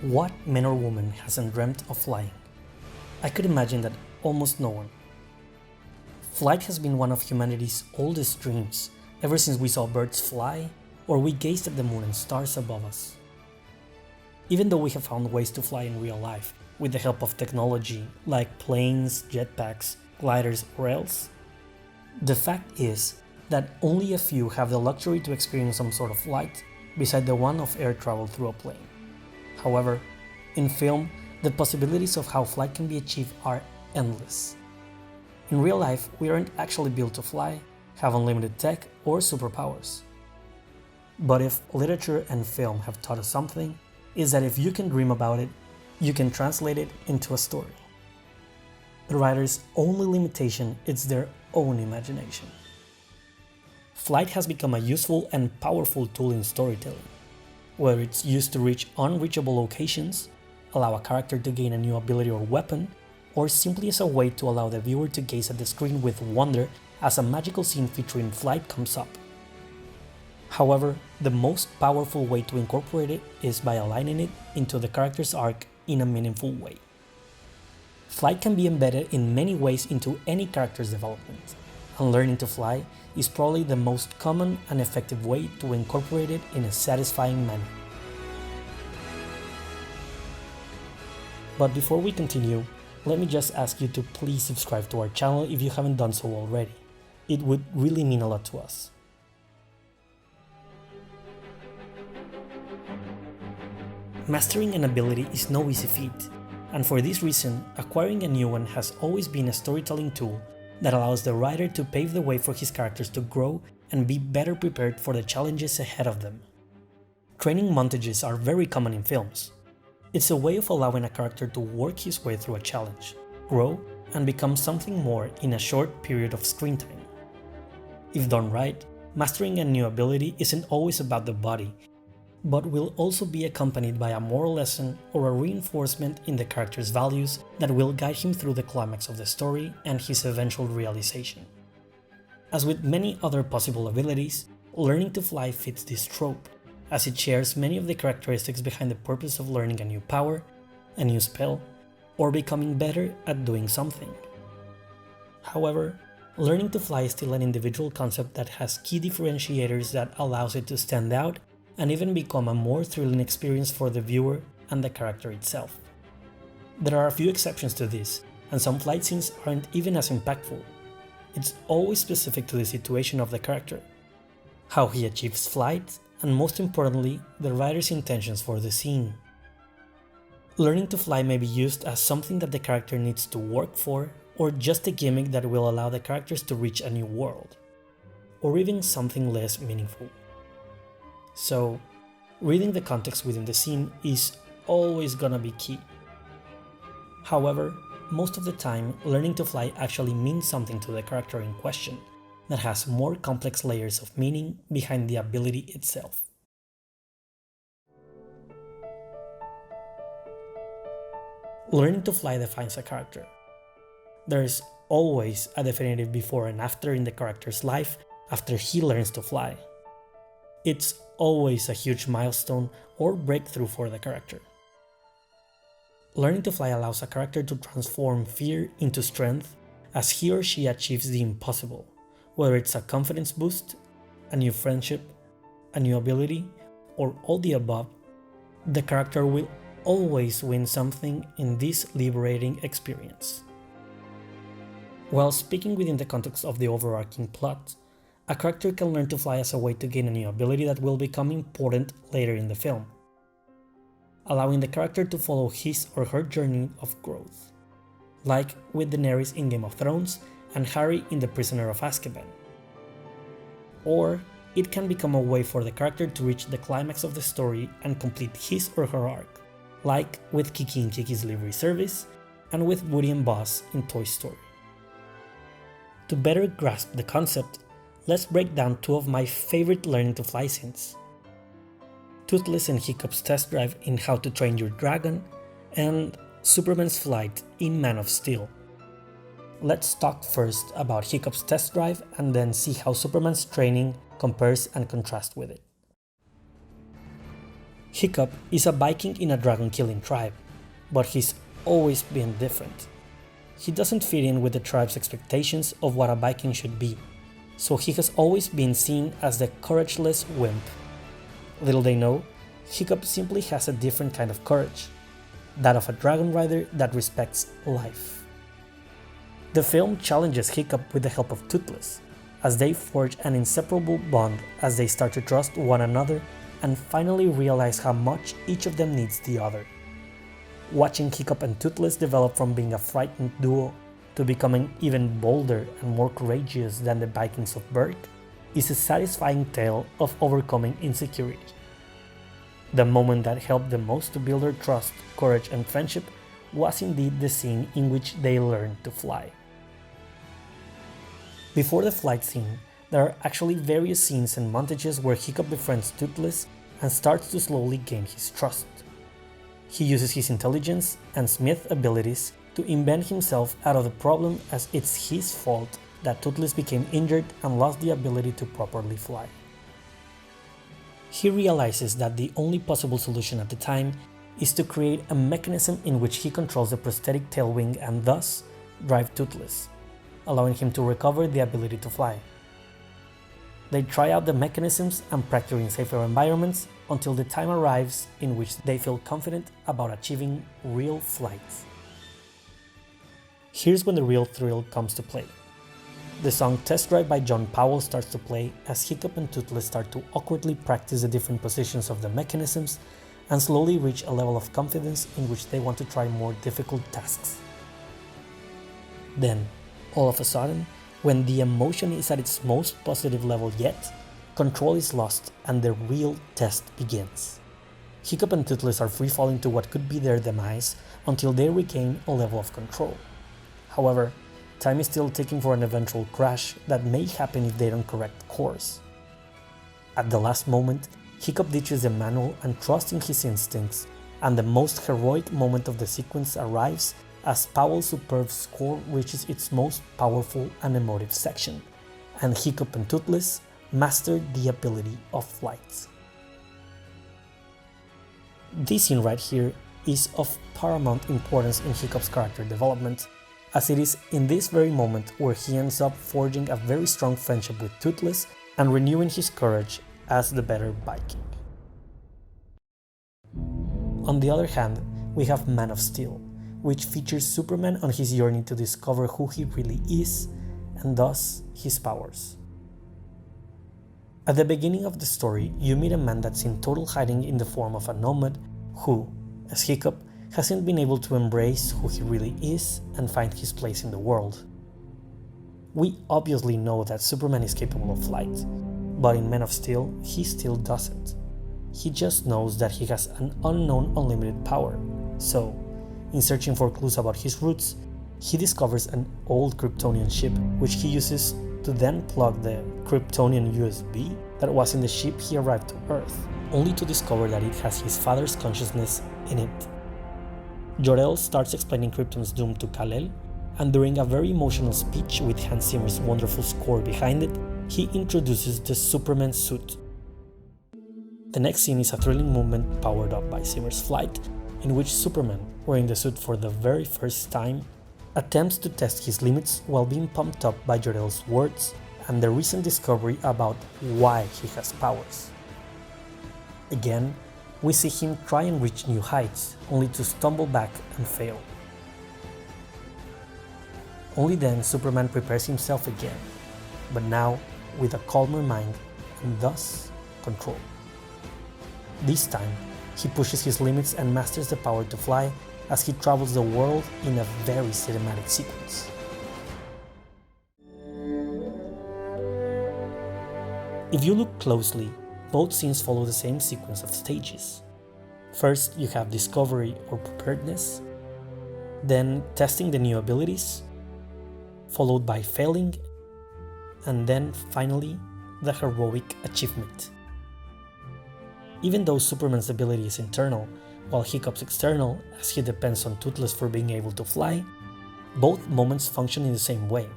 What man or woman hasn't dreamt of flying? I could imagine that almost no one. Flight has been one of humanity's oldest dreams, ever since we saw birds fly or we gazed at the moon and stars above us. Even though we have found ways to fly in real life with the help of technology like planes, jetpacks, gliders, or else, the fact is that only a few have the luxury to experience some sort of flight beside the one of air travel through a plane. However, in film, the possibilities of how flight can be achieved are endless. In real life, we aren't actually built to fly, have unlimited tech, or superpowers. But if literature and film have taught us something, is that if you can dream about it, you can translate it into a story. The writer's only limitation is their own imagination. Flight has become a useful and powerful tool in storytelling, whether it's used to reach unreachable locations, allow a character to gain a new ability or weapon, or simply as a way to allow the viewer to gaze at the screen with wonder as a magical scene featuring flight comes up. However, the most powerful way to incorporate it is by aligning it into the character's arc in a meaningful way. Flight can be embedded in many ways into any character's development, and learning to fly is probably the most common and effective way to incorporate it in a satisfying manner. But before we continue, let me just ask you to please subscribe to our channel if you haven't done so already. It would really mean a lot to us. Mastering an ability is no easy feat, and for this reason, acquiring a new one has always been a storytelling tool that allows the writer to pave the way for his characters to grow and be better prepared for the challenges ahead of them. Training montages are very common in films. It's a way of allowing a character to work his way through a challenge, grow, and become something more in a short period of screen time. If done right, mastering a new ability isn't always about the body, but will also be accompanied by a moral lesson or a reinforcement in the character's values that will guide him through the climax of the story and his eventual realization. As with many other possible abilities, learning to fly fits this trope, as it shares many of the characteristics behind the purpose of learning a new power, a new spell, or becoming better at doing something. However, learning to fly is still an individual concept that has key differentiators that allows it to stand out and even become a more thrilling experience for the viewer and the character itself. There are a few exceptions to this, and some flight scenes aren't even as impactful. It's always specific to the situation of the character, how he achieves flight, and most importantly, the writer's intentions for the scene. Learning to fly may be used as something that the character needs to work for, or just a gimmick that will allow the characters to reach a new world, or even something less meaningful. So, reading the context within the scene is always gonna be key. However, most of the time, learning to fly actually means something to the character in question that has more complex layers of meaning behind the ability itself. Learning to fly defines a character. There's always a definitive before and after in the character's life after he learns to fly. It's always a huge milestone or breakthrough for the character. Learning to fly allows a character to transform fear into strength as he or she achieves the impossible, whether it's a confidence boost, a new friendship, a new ability, or all the above. The character will always win something in this liberating experience. While speaking within the context of the overarching plot, a character can learn to fly as a way to gain a new ability that will become important later in the film, allowing the character to follow his or her journey of growth, like with Daenerys in Game of Thrones and Harry in The Prisoner of Azkaban. Or it can become a way for the character to reach the climax of the story and complete his or her arc, like with Kiki in Kiki's Delivery Service and with Woody and Buzz in Toy Story. To better grasp the concept, let's break down two of my favorite learning to fly scenes: Toothless and Hiccup's test drive in How to Train Your Dragon, and Superman's flight in Man of Steel. Let's talk first about Hiccup's test drive and then see how Superman's training compares and contrasts with it. Hiccup is a Viking in a dragon-killing tribe, but he's always been different. He doesn't fit in with the tribe's expectations of what a Viking should be, so he has always been seen as the courageless wimp. Little they know, Hiccup simply has a different kind of courage, that of a dragon rider that respects life. The film challenges Hiccup with the help of Toothless, as they forge an inseparable bond as they start to trust one another and finally realize how much each of them needs the other. Watching Hiccup and Toothless develop from being a frightened duo to becoming even bolder and more courageous than the Vikings of Berg is a satisfying tale of overcoming insecurity. The moment that helped them most to build their trust, courage, and friendship was indeed the scene in which they learned to fly. Before the flight scene, there are actually various scenes and montages where Hiccup befriends Toothless and starts to slowly gain his trust. He uses his intelligence and smith abilities to invent himself out of the problem, as it's his fault that Toothless became injured and lost the ability to properly fly. He realizes that the only possible solution at the time is to create a mechanism in which he controls the prosthetic tail wing and thus drive Toothless, allowing him to recover the ability to fly. They try out the mechanisms and practice in safer environments until the time arrives in which they feel confident about achieving real flights. Here's when the real thrill comes to play. The song Test Drive by John Powell starts to play as Hiccup and Toothless start to awkwardly practice the different positions of the mechanisms and slowly reach a level of confidence in which they want to try more difficult tasks. Then, all of a sudden, when the emotion is at its most positive level yet, control is lost and the real test begins. Hiccup and Toothless are free falling to what could be their demise until they regain a level of control. However, time is still ticking for an eventual crash that may happen if they don't correct course. At the last moment, Hiccup ditches the manual and trusts in his instincts, and the most heroic moment of the sequence arrives as Powell's superb score reaches its most powerful and emotive section, and Hiccup and Toothless master the ability of flight. This scene right here is of paramount importance in Hiccup's character development, as it is in this very moment where he ends up forging a very strong friendship with Toothless and renewing his courage as the better Viking. On the other hand, we have Man of Steel, which features Superman on his journey to discover who he really is, and thus his powers. At the beginning of the story, you meet a man that's in total hiding in the form of a nomad who, as Hiccup, hasn't been able to embrace who he really is and find his place in the world. We obviously know that Superman is capable of flight, but in Man of Steel, he still doesn't. He just knows that he has an unknown unlimited power, so, in searching for clues about his roots, he discovers an old Kryptonian ship which he uses to then plug the Kryptonian USB that was in the ship he arrived to Earth, only to discover that it has his father's consciousness in it. Jor-El starts explaining Krypton's doom to Kal-El, and during a very emotional speech with Hans Zimmer's wonderful score behind it, he introduces the Superman suit. The next scene is a thrilling moment powered up by Zimmer's flight, in which Superman, wearing the suit for the very first time, attempts to test his limits while being pumped up by Jor-El's words and the recent discovery about why he has powers. Again, we see him try and reach new heights, only to stumble back and fail. Only then Superman prepares himself again, but now with a calmer mind and thus control. This time, he pushes his limits and masters the power to fly as he travels the world in a very cinematic sequence. If you look closely, both scenes follow the same sequence of stages. First, you have discovery or preparedness, then testing the new abilities, followed by failing, and then finally, the heroic achievement. Even though Superman's ability is internal, while Hiccup's external, as he depends on Toothless for being able to fly, both moments function in the same way,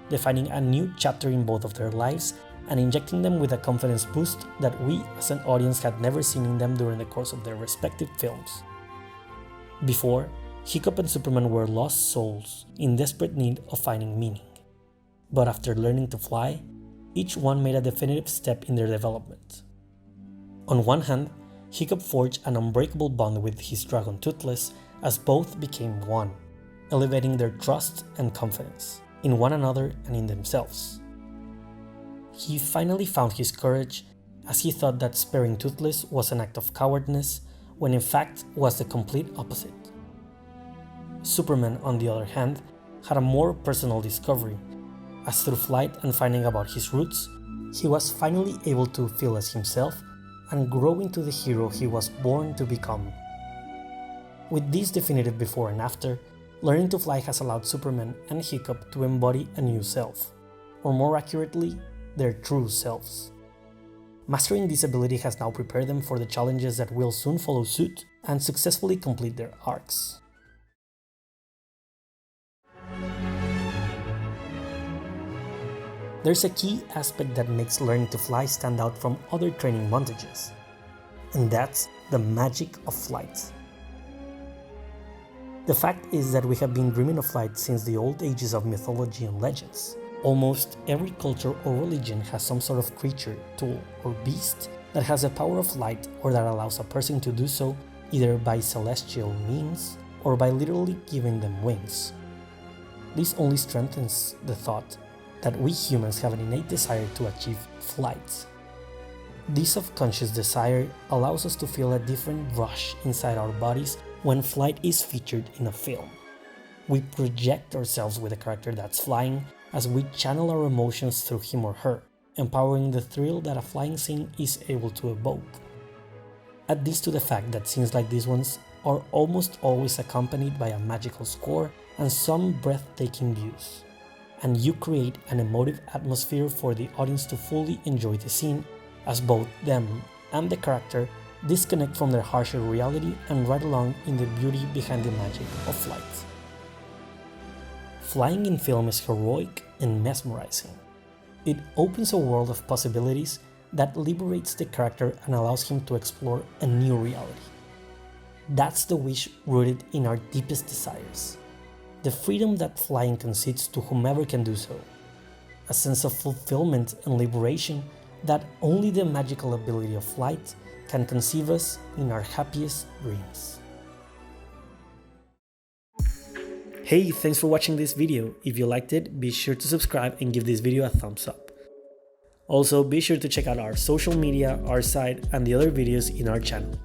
defining a new chapter in both of their lives and injecting them with a confidence boost that we as an audience had never seen in them during the course of their respective films. Before, Hiccup and Superman were lost souls in desperate need of finding meaning. But after learning to fly, each one made a definitive step in their development. On one hand, Hiccup forged an unbreakable bond with his dragon Toothless as both became one, elevating their trust and confidence in one another and in themselves. He finally found his courage as he thought that sparing Toothless was an act of cowardness when in fact was the complete opposite. Superman, on the other hand, had a more personal discovery, as through flight and finding about his roots, he was finally able to feel as himself and grow into the hero he was born to become. With this definitive before and after, learning to fly has allowed Superman and Hiccup to embody a new self, or more accurately, their true selves. Mastering this ability has now prepared them for the challenges that will soon follow suit and successfully complete their arcs. There's a key aspect that makes learning to fly stand out from other training montages, and that's the magic of flight. The fact is that we have been dreaming of flight since the old ages of mythology and legends. Almost every culture or religion has some sort of creature, tool, or beast that has the power of flight or that allows a person to do so either by celestial means or by literally giving them wings. This only strengthens the thought that we humans have an innate desire to achieve flight. This subconscious desire allows us to feel a different rush inside our bodies when flight is featured in a film. We project ourselves with a character that's flying as we channel our emotions through him or her, empowering the thrill that a flying scene is able to evoke. Add this to the fact that scenes like these ones are almost always accompanied by a magical score and some breathtaking views, and you create an emotive atmosphere for the audience to fully enjoy the scene, as both them and the character disconnect from their harsher reality and ride along in the beauty behind the magic of flight. Flying in film is heroic and mesmerizing. It opens a world of possibilities that liberates the character and allows him to explore a new reality. That's the wish rooted in our deepest desires. The freedom that flying concedes to whomever can do so. A sense of fulfillment and liberation that only the magical ability of flight can conceive us in our happiest dreams. Hey, thanks for watching this video. If you liked it, be sure to subscribe and give this video a thumbs up. Also, be sure to check out our social media, our site, and the other videos in our channel.